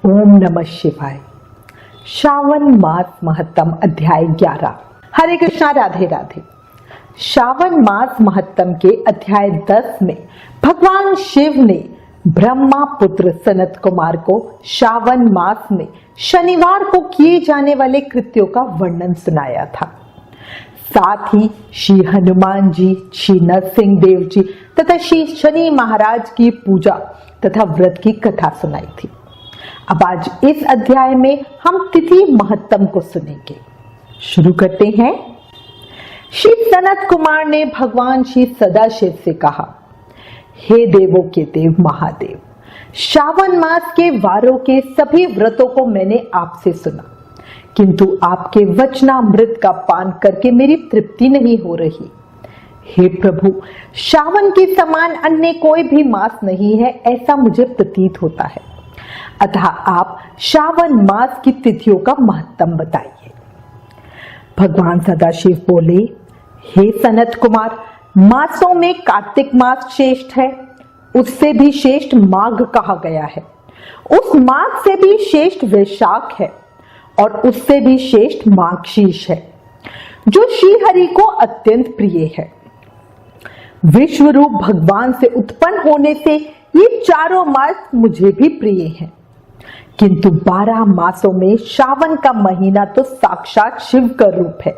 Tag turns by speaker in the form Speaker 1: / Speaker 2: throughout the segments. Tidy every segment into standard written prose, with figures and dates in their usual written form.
Speaker 1: ओम नमः शिवाय। श्रावण मास महत्तम अध्याय 11। हरे कृष्णा, राधे राधे। श्रावण मास महत्तम के अध्याय 10 में भगवान शिव ने ब्रह्मा पुत्र सनत कुमार को श्रावण मास में शनिवार को किए जाने वाले कृत्यों का वर्णन सुनाया था। साथ ही श्री हनुमान जी, श्री नरसिंह देव जी तथा श्री शनि महाराज की पूजा तथा व्रत की कथा सुनाई थी। अब आज इस अध्याय में हम तिथि महत्तम को सुनेंगे। शुरू करते हैं। श्री सनत कुमार ने भगवान श्री सदाशिव से कहा, हे देवों के देव महादेव, श्रावण मास के वारों के सभी व्रतों को मैंने आपसे सुना, किंतु आपके वचनामृत का पान करके मेरी तृप्ति नहीं हो रही। हे प्रभु, श्रावण के समान अन्य कोई भी मास नहीं है, ऐसा मुझे प्रतीत होता है। अतः आप श्रावण मास की तिथियों का महत्तम बताइए। भगवान सदाशिव बोले, हे सनत कुमार, मासों में कार्तिक मास श्रेष्ठ है, उससे भी श्रेष्ठ माघ कहा गया है, उस माघ से भी श्रेष्ठ वैशाख है और उससे भी श्रेष्ठ माघशीर्ष है, जो श्रीहरि को अत्यंत प्रिय है। विश्व रूप भगवान से उत्पन्न होने से ये चारों मास मुझे भी प्रिय हैं, किंतु 12 मासों में श्रावण का महीना तो साक्षात शिव का रूप है।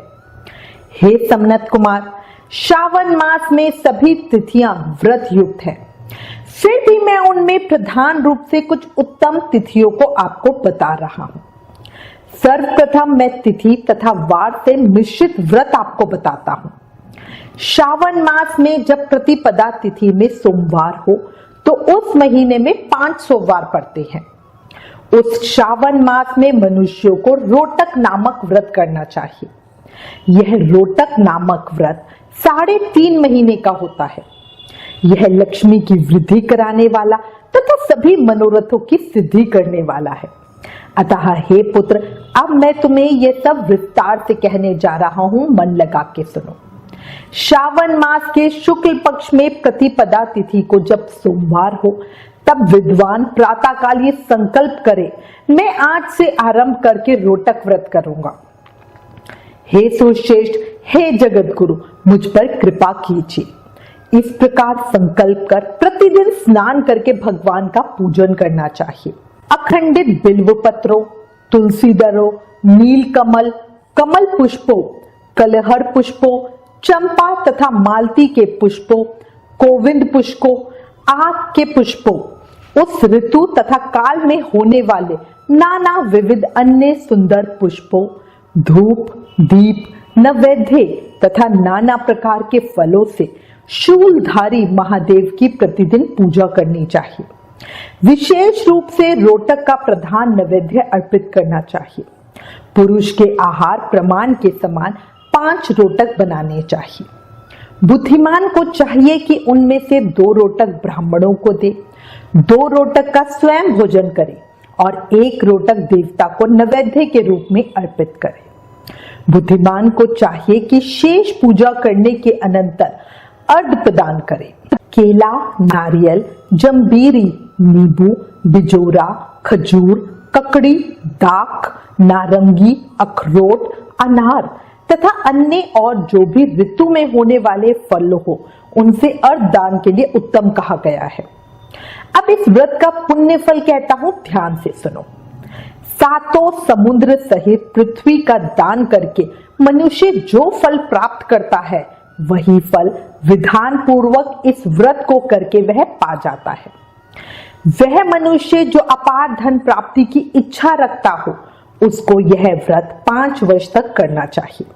Speaker 1: हे सनत कुमार, श्रावण मास में सभी तिथियां व्रत युक्त हैं, फिर भी मैं उनमें प्रधान रूप से कुछ उत्तम तिथियों को आपको बता रहा हूं। सर्वप्रथम मैं तिथि तथा वार से मिश्रित व्रत आपको बताता हूं। श्रावण मास में जब प्रतिपदा तिथि में सोमवार हो तो उस महीने में 5 सोमवार पड़ते हैं। उस श्रावण मास में मनुष्यों को रोटक नामक व्रत करना चाहिए। यह रोटक नामक व्रत 3.5 महीने का होता है। यह लक्ष्मी की वृद्धि कराने वाला तथा सभी मनोरथों की सिद्धि करने वाला है। अतः हे पुत्र, अब मैं तुम्हें यह सब विस्तार से कहने जा रहा हूं, मन लगा के सुनो। श्रावण मास के शुक्ल पक्ष में प्रतिपदा तिथि को जब सोमवार हो तब विद्वान प्रातःकाल ये संकल्प करे, मैं आज से आरंभ करके रोटक व्रत करूंगा। हे सुश्रेष्ठ, हे जगत गुरु, मुझ पर कृपा कीजिए। इस प्रकार संकल्प कर प्रतिदिन स्नान करके भगवान का पूजन करना चाहिए। अखंडित बिल्व पत्रों, तुलसी दरों, नील कमल, कमल पुष्पों, कलहर पुष्पों, चंपा तथा मालती के पुष्पों, गोविंद पुष्पों, आक के पुष्पों, उस ऋतु तथा काल में होने वाले नाना विविध अन्य सुंदर पुष्पों, धूप, दीप, नैवेद्य तथा नाना प्रकार के फलों से शूलधारी महादेव की प्रतिदिन पूजा करनी चाहिए। विशेष रूप से रोटक का प्रधान नैवेद्य अर्पित करना चाहिए। पुरुष के आहार प्रमाण के समान 5 रोटक बनाने चाहिए। बुद्धिमान को चाहिए कि उनमें से 2 रोटक ब्राह्मणों को दे, 2 रोटक का स्वयं भोजन करे और 1 रोटक देवता को नैवेद्य के रूप में अर्पित करे। बुद्धिमान को चाहिए कि शेष पूजा करने के अनंतर अर्घ प्रदान करे। केला, नारियल, जंबीरी, नींबू, बिजोरा, खजूर, ककड़ी, दाख, नारंगी, अखरोट, अनार तथा अन्य और जो भी ऋतु में होने वाले फल हो, उनसे अर्घ दान के लिए उत्तम कहा गया है। अब इस व्रत का पुण्य फल कहता हूं, ध्यान से सुनो। 7 समुद्र सहित पृथ्वी का दान करके मनुष्य जो फल प्राप्त करता है, वही फल विधान पूर्वक इस व्रत को करके वह पा जाता है। वह मनुष्य जो अपार धन प्राप्ति की इच्छा रखता हो, उसको यह व्रत 5 वर्ष तक करना चाहिए।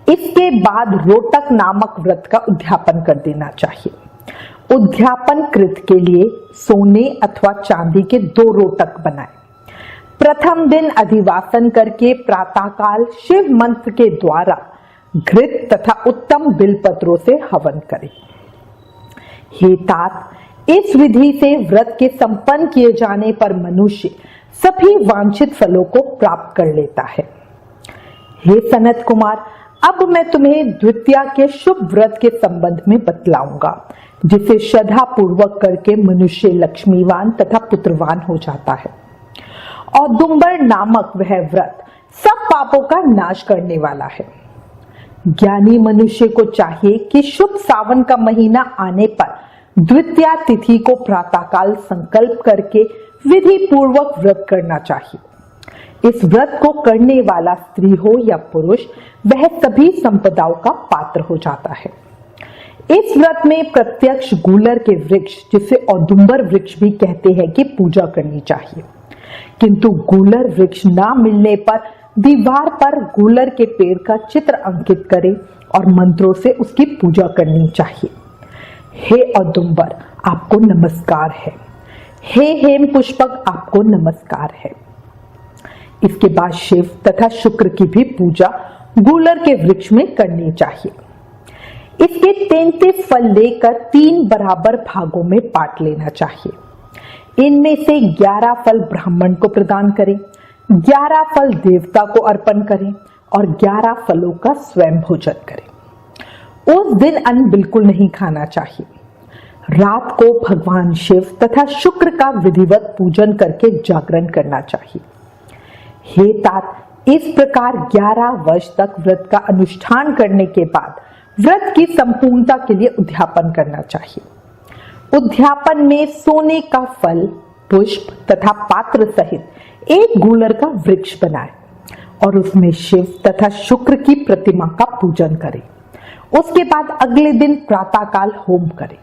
Speaker 1: इसके बाद रोटक नामक व्रत का उद्यापन कर देना चाहिए। उद्यापन कृत के लिए सोने अथवा चांदी के 2 रोटक बनाएं। प्रथम दिन अधिवासन करके प्रातःकाल शिव मंत्र के द्वारा घृत तथा उत्तम बिलपत्रों से हवन करें। हे तात, इस विधि से व्रत के संपन्न किए जाने पर मनुष्य सभी वांछित फलों को प्राप्त कर लेता है। हे सनत कुमार, अब मैं तुम्हें द्वितीया के शुभ व्रत के संबंध में बतलाऊंगा, जिसे श्रद्धा पूर्वक करके मनुष्य लक्ष्मीवान तथा पुत्रवान हो जाता है। औदुंबर नामक वह व्रत सब पापों का नाश करने वाला है। ज्ञानी मनुष्य को चाहिए कि शुभ सावन का महीना आने पर द्वितीया तिथि को प्रातःकाल संकल्प करके विधि पूर्वक व्रत करना चाहिए। इस व्रत को करने वाला स्त्री हो या पुरुष, वह सभी संपदाओं का पात्र हो जाता है। इस व्रत में प्रत्यक्ष गूलर के वृक्ष, जिसे औदुंबर वृक्ष भी कहते हैं, की पूजा करनी चाहिए। किंतु गूलर वृक्ष ना मिलने पर दीवार पर गूलर के पेड़ का चित्र अंकित करें और मंत्रों से उसकी पूजा करनी चाहिए। हे औदुंबर, आपको नमस्कार है। हे हेम पुष्पक, आपको नमस्कार है। इसके बाद शिव तथा शुक्र की भी पूजा गूलर के वृक्ष में करनी चाहिए। इसके 33 फल लेकर 3 बराबर भागों में बांट लेना चाहिए। इनमें से 11 फल ब्राह्मण को प्रदान करें, 11 फल देवता को अर्पण करें और 11 फलों का स्वयं भोजन करें। उस दिन अन्न बिल्कुल नहीं खाना चाहिए। रात को भगवान शिव तथा शुक्र का विधिवत पूजन करके जागरण करना चाहिए। हे तात, इस प्रकार 11 वर्ष तक व्रत का अनुष्ठान करने के बाद व्रत की संपूर्णता के लिए उद्यापन करना चाहिए। उद्यापन में सोने का फल, पुष्प तथा पात्र सहित एक गूलर का वृक्ष बनाएं और उसमें शिव तथा शुक्र की प्रतिमा का पूजन करें। उसके बाद अगले दिन प्रातःकाल होम करें।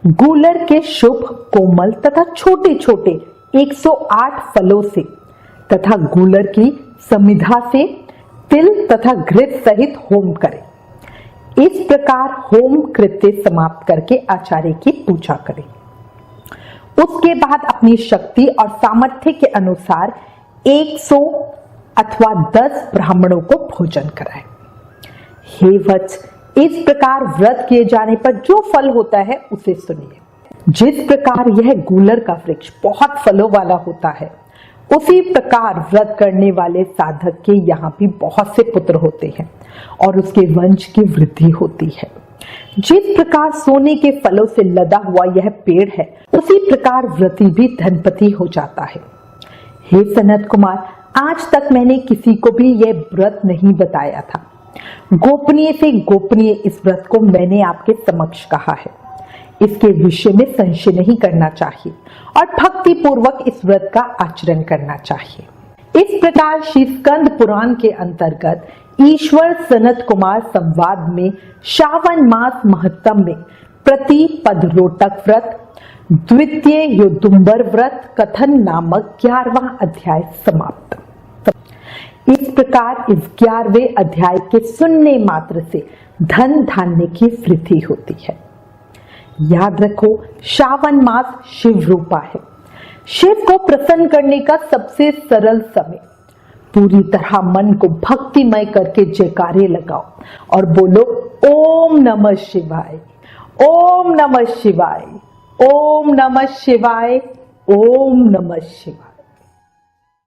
Speaker 1: गूलर के शुभ, कोमल तथा छोटे छोटे 108 फलों से तथा गूलर की समिधा से तिल तथा घृत सहित होम करें। इस प्रकार होम कृत्य समाप्त करके आचार्य की पूजा करें। उसके बाद अपनी शक्ति और सामर्थ्य के अनुसार 100 अथवा 10 ब्राह्मणों को भोजन कराएं। हे वत्स, इस प्रकार व्रत किए जाने पर जो फल होता है उसे सुनिए। जिस प्रकार यह गूलर का वृक्ष बहुत फलों वाला होता है, उसी प्रकार व्रत करने वाले साधक के यहाँ भी बहुत से पुत्र होते हैं और उसके वंश की वृद्धि होती है। जिस प्रकार सोने के फलों से लदा हुआ यह पेड़ है, उसी प्रकार व्रती भी धनपति हो जाता है। हे सनत कुमार, आज तक मैंने किसी को भी यह व्रत नहीं बताया था। गोपनीय से गोपनीय इस व्रत को मैंने आपके समक्ष कहा है। इसके विषय में संशय नहीं करना चाहिए और भक्ति पूर्वक इस व्रत का आचरण करना चाहिए। इस प्रकार श्री स्कंद पुराण के अंतर्गत ईश्वर सनत कुमार संवाद में श्रावण मास महत्तम में प्रति पदरोटक व्रत, द्वितीय योदुंबर व्रत कथन नामक 11वां अध्याय समाप्त। इस प्रकार इस 11वें अध्याय के सुनने मात्र से धन धान्य की वृद्धि होती है। याद रखो, श्रावण मास शिव रूपा है। शिव को प्रसन्न करने का सबसे सरल समय। पूरी तरह मन को भक्तिमय करके जयकारे लगाओ और बोलो ओम नमः शिवाय, ओम नमः शिवाय, ओम नमः शिवाय, ओम नमः शिवाय।